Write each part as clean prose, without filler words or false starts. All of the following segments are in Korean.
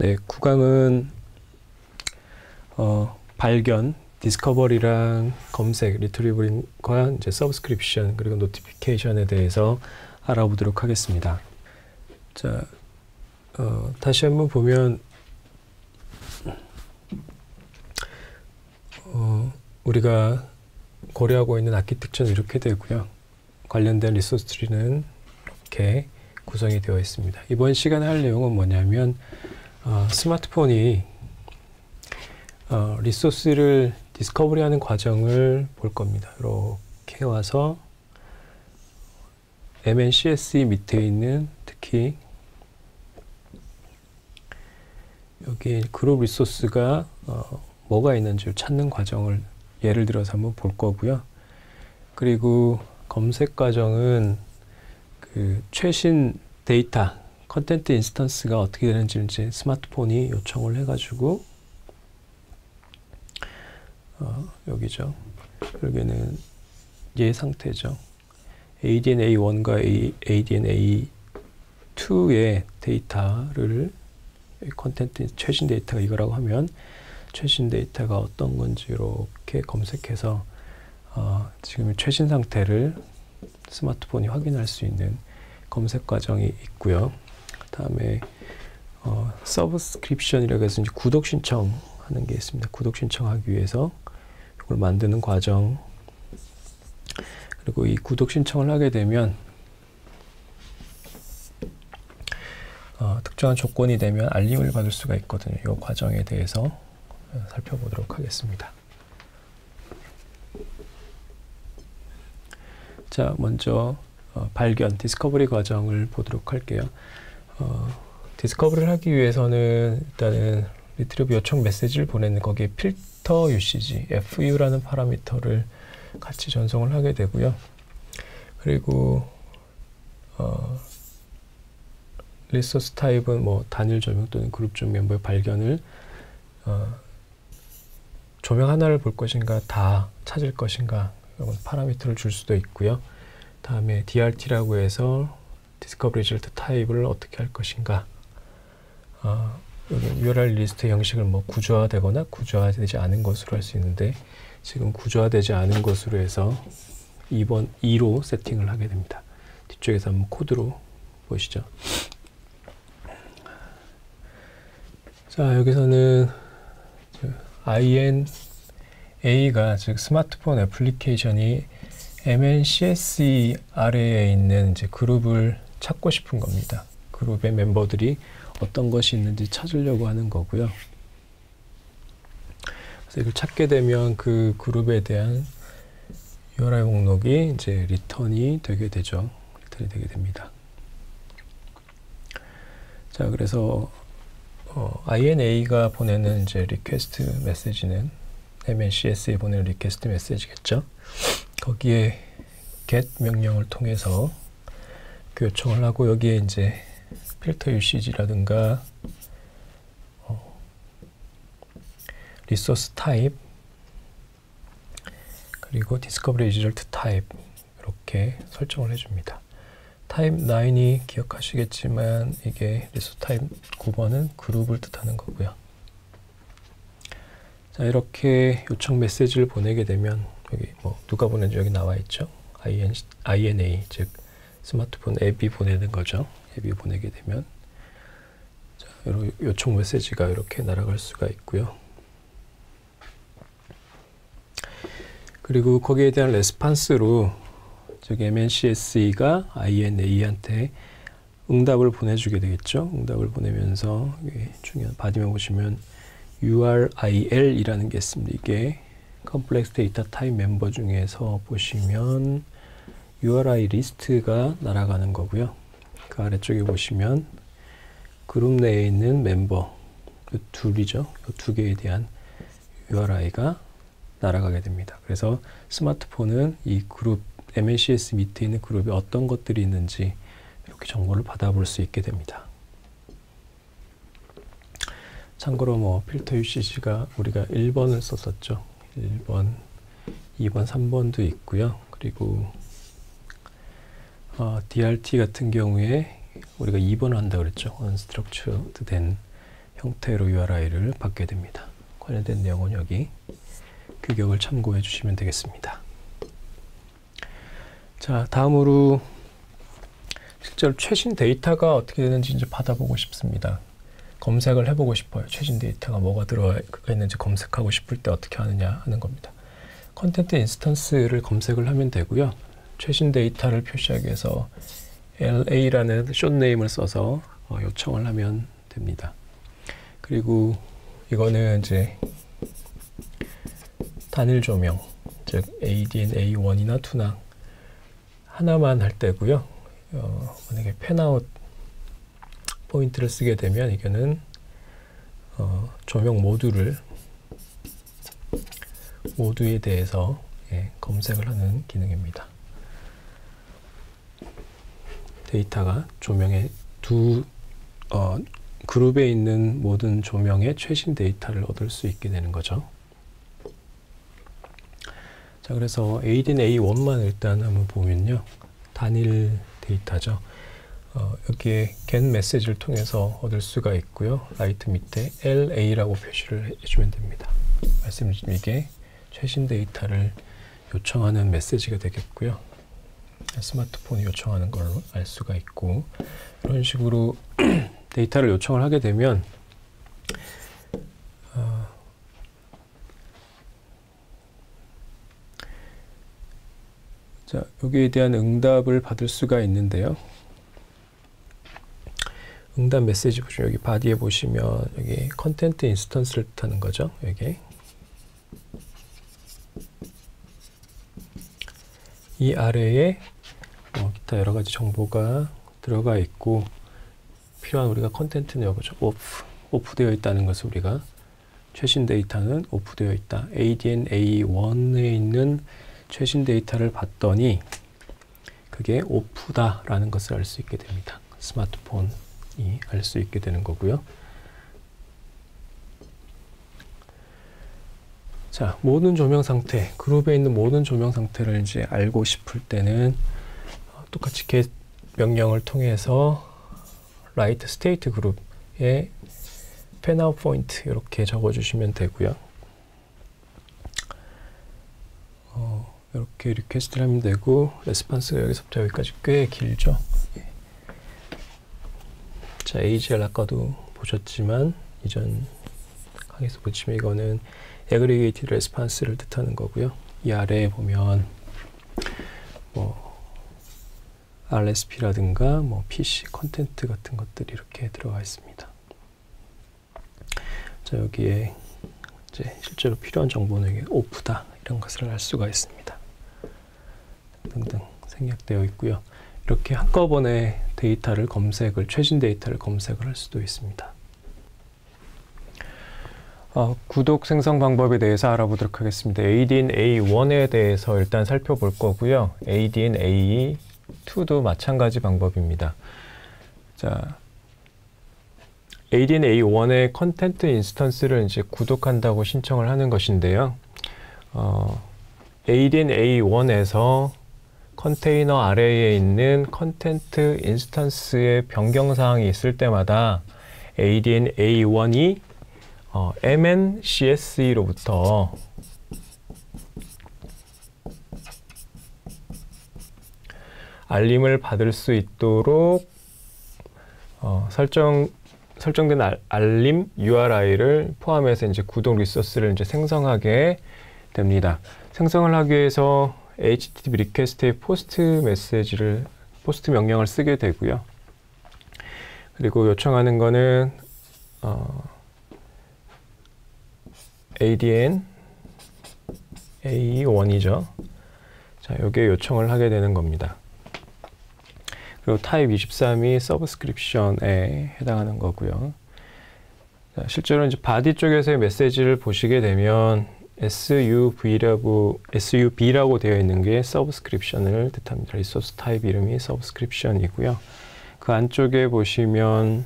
네, 9강은 발견, 디스커버리랑 검색, 리트리버링과 이제 서브스크립션 그리고 노티피케이션에 대해서 알아보도록 하겠습니다. 자, 다시 한번 보면 우리가 고려하고 있는 아키텍처는 이렇게 되고요. 관련된 리소스 트리는 이렇게 구성이 되어 있습니다. 이번 시간에 할 내용은 뭐냐면 스마트폰이 리소스를 디스커버리하는 과정을 볼 겁니다. 이렇게 와서 MNCSE 밑에 있는 특히 여기 그룹 리소스가 뭐가 있는지를 찾는 과정을 예를 들어서 한번 볼 거고요. 그리고 검색 과정은 그 최신 데이터, 컨텐트 인스턴스가 어떻게 되는지 이제 스마트폰이 요청을 해가지고 여기죠. 여기는 얘 상태죠. ADNA1과 ADNA2의 데이터를 컨텐트 최신 데이터가 이거라고 하면 최신 데이터가 어떤 건지 이렇게 검색해서 지금 최신 상태를 스마트폰이 확인할 수 있는 검색 과정이 있고요. 다음에 서브스크립션이라고 해서 이제 구독 신청하는 게 있습니다. 구독 신청하기 위해서 이걸 만드는 과정. 그리고 이 구독 신청을 하게 되면 특정한 조건이 되면 알림을 받을 수가 있거든요. 이 과정에 대해서 살펴보도록 하겠습니다. 자, 먼저 발견, 디스커버리 과정을 보도록 할게요. 디스커버리를 하기 위해서는 일단은 리트리브 요청 메시지를 보내는 거기에 필터 유시지, FU라는 파라미터를 같이 전송을 하게 되고요. 그리고 리소스 타입은 뭐 단일 조명 또는 그룹 중 멤버의 발견을 조명 하나를 볼 것인가 다 찾을 것인가 이런 파라미터를 줄 수도 있고요. 다음에 DRT라고 해서 디스커버리 리절트 타입을 어떻게 할 것인가, 여기 URL 리스트 형식을 뭐 구조화되거나 구조화되지 않은 것으로 할 수 있는데 지금 구조화되지 않은 것으로 해서 2로 세팅을 하게 됩니다. 뒤쪽에서 한번 코드로 보시죠. 자, 여기서는 INA가 즉 스마트폰 애플리케이션이 MNCSE 아래에 있는 이제 그룹을 찾고 싶은 겁니다. 그룹의 멤버들이 어떤 것이 있는지 찾으려고 하는 거고요. 그래서 이걸 찾게 되면 그 그룹에 대한 URI 목록이 이제 리턴이 되게 되죠. 리턴이 되게 됩니다. 자, 그래서 INA가 보내는 이제 리퀘스트 메시지는 MNCS에 보내는 리퀘스트 메시지겠죠. 거기에 get 명령을 통해서 그 요청을 하고 여기에 이제 필터 유시지라든가 리소스 타입 그리고 디스커버리 리절트 타입 이렇게 설정을 해줍니다. 타입 9이 기억하시겠지만 이게 리소스 타입 9번은 그룹을 뜻하는 거고요. 자, 이렇게 요청 메시지를 보내게 되면 여기 뭐 누가 보낸지 여기 나와 있죠. INA 즉 스마트폰 앱이 보내는 거죠. 앱이 보내게 되면 자, 요청 메시지가 이렇게 날아갈 수가 있고요. 그리고 거기에 대한 레스판스로 즉 MNCSE가 INA한테 응답을 보내주게 되겠죠. 응답을 보내면서 중요한 바디만 보시면 URIL이라는 게 있습니다. 이게 컴플렉스 데이터 타입 멤버 중에서 보시면 URI 리스트가 날아가는 거고요. 그 아래쪽에 보시면 그룹 내에 있는 멤버 둘이죠. 이 두 개에 대한 URI가 날아가게 됩니다. 그래서 스마트폰은 이 그룹 MNCS 밑에 있는 그룹에 어떤 것들이 있는지 이렇게 정보를 받아볼 수 있게 됩니다. 참고로 뭐 필터 UCC가 우리가 1번을 썼었죠. 1번, 2번, 3번도 있고요. 그리고 DRT 같은 경우에 우리가 2번을 한다고 그랬죠. Unstructured 된 형태로 URI를 받게 됩니다. 관련된 내용은 여기 규격을 참고해 주시면 되겠습니다. 자, 다음으로 실제로 최신 데이터가 어떻게 되는지 이제 받아보고 싶습니다. 검색을 해보고 싶어요. 최신 데이터가 뭐가 들어가 있는지 검색하고 싶을 때 어떻게 하느냐 하는 겁니다. 컨텐트 인스턴스를 검색을 하면 되고요. 최신 데이터를 표시하기 위해서 LA라는 숏네임을 써서 요청을 하면 됩니다. 그리고 이거는 이제 단일 조명, 즉 ADN A1이나 2나 하나만 할 때고요. 만약에 펜아웃 포인트를 쓰게 되면 이거는 조명 모두에 대해서 검색을 하는 기능입니다. 데이터가 조명의 두 그룹에 있는 모든 조명의 최신 데이터를 얻을 수 있게 되는 거죠. 자, 그래서 ADN A1만 일단 한번 보면요. 단일 데이터죠. 여기에 get 메시지를 통해서 얻을 수가 있고요. 라이트 밑에 LA라고 표시를 해주면 됩니다. 말씀드린 이게 최신 데이터를 요청하는 메시지가 되겠고요. 스마트폰이 요청하는 걸로 알 수가 있고, 이런 식으로 데이터를 요청을 하게 되면 자, 여기에 대한 응답을 받을 수가 있는데요. 응답 메시지 보시면 여기 바디에 보시면 여기 컨텐트 인스턴스를 뜻하는 거죠. 여기 이 아래에 기타 여러 가지 정보가 들어가 있고, 필요한 우리가 컨텐트는 여기죠. 오프되어 있다는 것을 우리가 최신 데이터는 오프되어 있다. ADN A1에 있는 최신 데이터를 봤더니 그게 오프다라는 것을 알 수 있게 됩니다. 스마트폰이 알 수 있게 되는 거고요. 자, 모든 조명 상태, 그룹에 있는 모든 조명 상태를 이제 알고 싶을 때는 똑같이 get 명령을 통해서 write state 그룹에 panout point 이렇게 적어주시면 되고요. 이렇게 리퀘스트를 하면 되고, 레스폰스가 여기서부터 여기까지 꽤 길죠. 자, AGL 아까도 보셨지만 이전 강의에서 보시면 이거는 Aggregated Response를 뜻하는 거고요. 이 아래에 보면 RSP라든가 PC 컨텐트 같은 것들이 이렇게 들어가 있습니다. 자, 여기에 이제 실제로 필요한 정보는 이게 오프다 이런 것을 알 수가 있습니다. 등등 생략되어 있고요. 이렇게 한꺼번에 데이터를 최신 데이터를 검색을 할 수도 있습니다. 구독 생성 방법에 대해서 알아보도록 하겠습니다. ADN A1에 대해서 일단 살펴볼 거고요. ADN A2도 마찬가지 방법입니다. 자, ADN A1의 컨텐트 인스턴스를 이제 구독한다고 신청을 하는 것인데요. ADN A1에서 컨테이너 아래에 있는 컨텐트 인스턴스의 변경사항이 있을 때마다 ADN A1이 MNCSE로부터 알림을 받을 수 있도록 설정된 알림 URI를 포함해서 이제 구독 리소스를 이제 생성하게 됩니다. 생성을 하기 위해서 HTTP 리퀘스트의 포스트 명령을 쓰게 되고요. 그리고 요청하는 거는 ADN A1이죠. 자, 여기에 요청을 하게 되는 겁니다. 그리고 타입 23이 서브스크립션에 해당하는 거고요. 자, 실제로 이제 바디 쪽에서의 메시지를 보시게 되면 SUB라고 되어 있는 게 서브스크립션을 뜻합니다. 리소스 타입 이름이 서브스크립션이고요. 그 안쪽에 보시면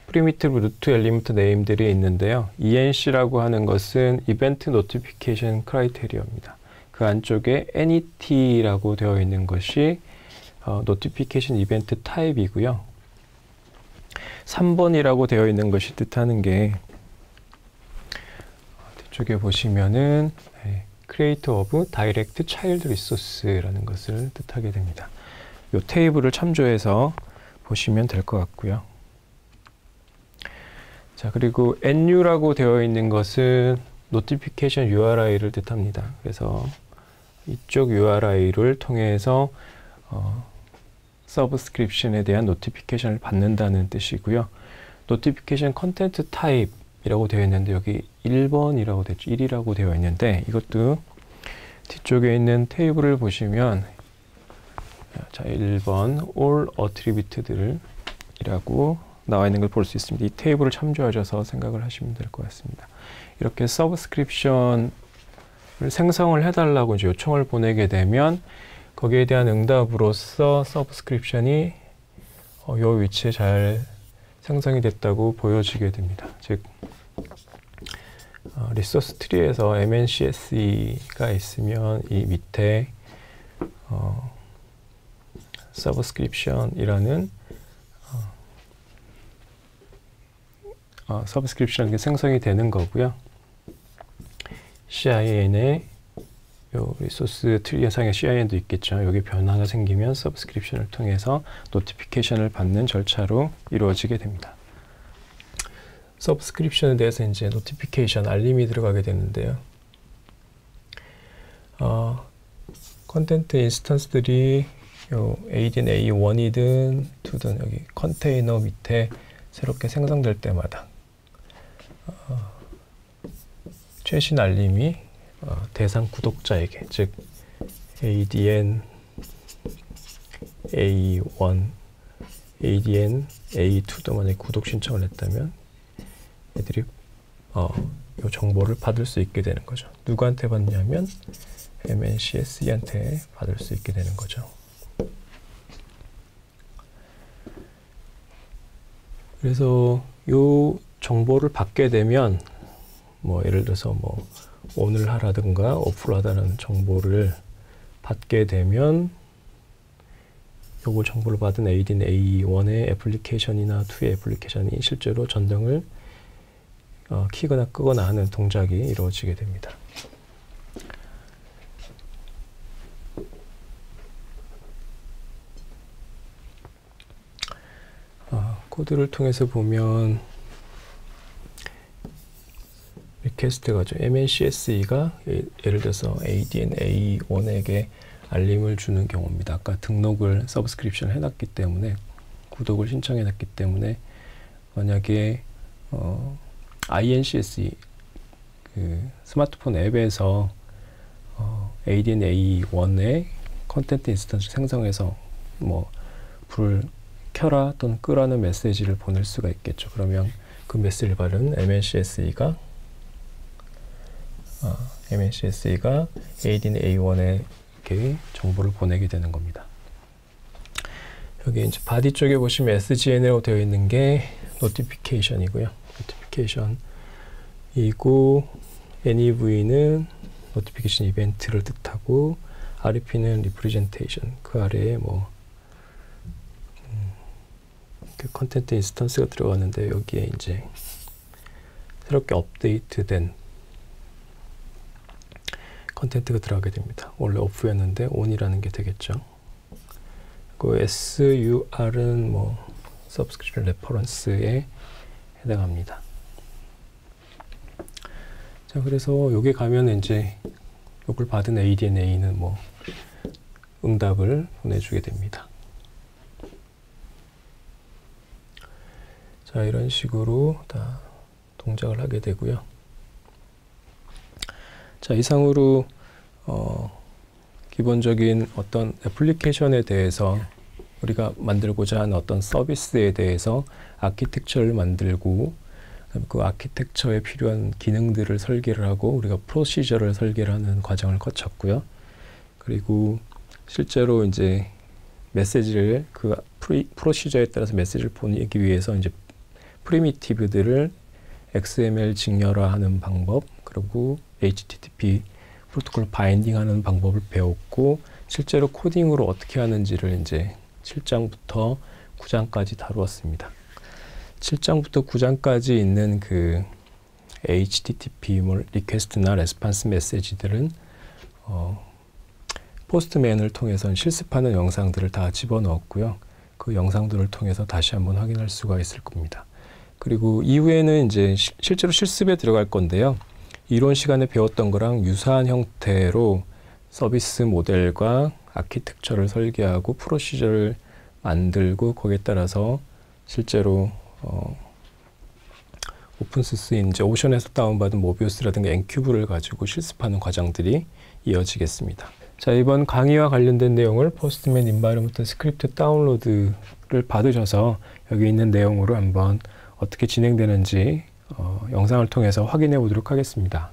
프리미티브 루트 엘리먼트 네임들이 있는데요. ENC라고 하는 것은 이벤트 노티피케이션 크라이테리어입니다. 그 안쪽에 NET라고 되어 있는 것이 노티피케이션 이벤트 타입이고요. 3번이라고 되어 있는 것이 뜻하는 게 뒤쪽에 보시면은 Create of Direct Child Resource라는 것을 뜻하게 됩니다. 이 테이블을 참조해서 보시면 될 것 같고요. 자, 그리고 NU라고 되어 있는 것은 Notification URI를 뜻합니다. 그래서 이쪽 URI를 통해서 서브스크립션에 대한 노티피케이션을 받는다는 뜻이고요. 노티피케이션 컨텐트 타입이라고 되어 있는데 여기 1번이라고 됐죠. 1이라고 되어 있는데 이것도 뒤쪽에 있는 테이블을 보시면 자, 1번 all attribute들이라고 나와 있는 걸 볼 수 있습니다. 이 테이블을 참조하셔서 생각을 하시면 될 것 같습니다. 이렇게 서브스크립션을 생성을 해달라고 이제 요청을 보내게 되면 거기에 대한 응답으로서 서브스크립션이 이 위치에 잘 생성이 됐다고 보여지게 됩니다. 즉 리소스 트리에서 MNCSE가 있으면 이 밑에 서브스크립션이라는 서브스크립션이 생성이 되는 거고요. CIN에 요 리소스 트리 상의 CIN도 있겠죠. 여기 변화가 생기면 서브스크립션을 통해서 노티피케이션을 받는 절차로 이루어지게 됩니다. 서브스크립션에 대해서 이제 노티피케이션 알림이 들어가게 되는데요. 컨텐트 인스턴스들이 요 A든 A1이든 2든 여기 컨테이너 밑에 새롭게 생성될 때마다 최신 알림이 대상 구독자에게, 즉 ADN A1, ADN A2도 만약에 구독 신청을 했다면 애들이 이 정보를 받을 수 있게 되는 거죠. 누구한테 받냐면 MNCSE한테 받을 수 있게 되는 거죠. 그래서 이 정보를 받게 되면 뭐 예를 들어서 뭐 ON을 하라든가 OFF를 하다는 정보를 받게 되면 요거 정보를 받은 ADN A1의 애플리케이션이나 2의 애플리케이션이 실제로 전등을 키거나 끄거나 하는 동작이 이루어지게 됩니다. 코드를 통해서 보면 리퀘스트가 MNCSE가 예를 들어서 ADN A1에게 알림을 주는 경우입니다. 아까 등록을 서브스크립션 해놨기 때문에 구독을 신청해놨기 때문에 만약에 INCSE 그 스마트폰 앱에서 ADN A1의 컨텐트 인스턴스 생성해서 뭐 불을 켜라 또는 끄라는 메시지를 보낼 수가 있겠죠. 그러면 그 메시지를 받은 MNCSE가 ADN A1에게 정보를 보내게 되는 겁니다. 여기 이제 바디 쪽에 보시면 SGN이라고 되어 있는 게 노티피케이션이고요. 노티피케이션이고 NEV는 노티피케이션 이벤트를 뜻하고 REP는 리프레젠테이션, 그 아래에 뭐 컨텐트 인스턴스가 들어가는데 여기에 이제 새롭게 업데이트된 컨텐트가 들어가게 됩니다. 원래 OFF였는데 ON이라는 게 되겠죠. 그 SUR은 뭐 Subscription Reference에 해당합니다. 자, 그래서 여기 가면 이제 요걸 받은 ADNA는 뭐 응답을 보내주게 됩니다. 자, 이런 식으로 다 동작을 하게 되고요. 자, 이상으로 기본적인 어떤 애플리케이션에 대해서 우리가 만들고자 하는 어떤 서비스에 대해서 아키텍처를 만들고 그 아키텍처에 필요한 기능들을 설계를 하고 우리가 프로시저를 설계를 하는 과정을 거쳤고요. 그리고 실제로 이제 메시지를 그 프로시저에 따라서 메시지를 보내기 위해서 이제 프리미티브들을 XML 직렬화하는 방법, 그리고 HTTP 프로토콜 바인딩하는 방법을 배웠고 실제로 코딩으로 어떻게 하는지를 이제 7장부터 9장까지 다루었습니다. 7장부터 9장까지 있는 그 HTTP 리퀘스트나 레스판스 메시지들은 포스트맨을 통해서 실습하는 영상들을 다 집어넣었고요. 그 영상들을 통해서 다시 한번 확인할 수가 있을 겁니다. 그리고 이후에는 이제 실제로 실습에 들어갈 건데요. 이론 시간에 배웠던 거랑 유사한 형태로 서비스 모델과 아키텍처를 설계하고 프로시저를 만들고 거기에 따라서 실제로 오픈소스인 이제 오션에서 다운받은 모비우스라든가 엔큐브를 가지고 실습하는 과정들이 이어지겠습니다. 자, 이번 강의와 관련된 내용을 포스트맨 인바이러먼트 스크립트 다운로드를 받으셔서 여기 있는 내용으로 한번 어떻게 진행되는지 영상을 통해서 확인해 보도록 하겠습니다.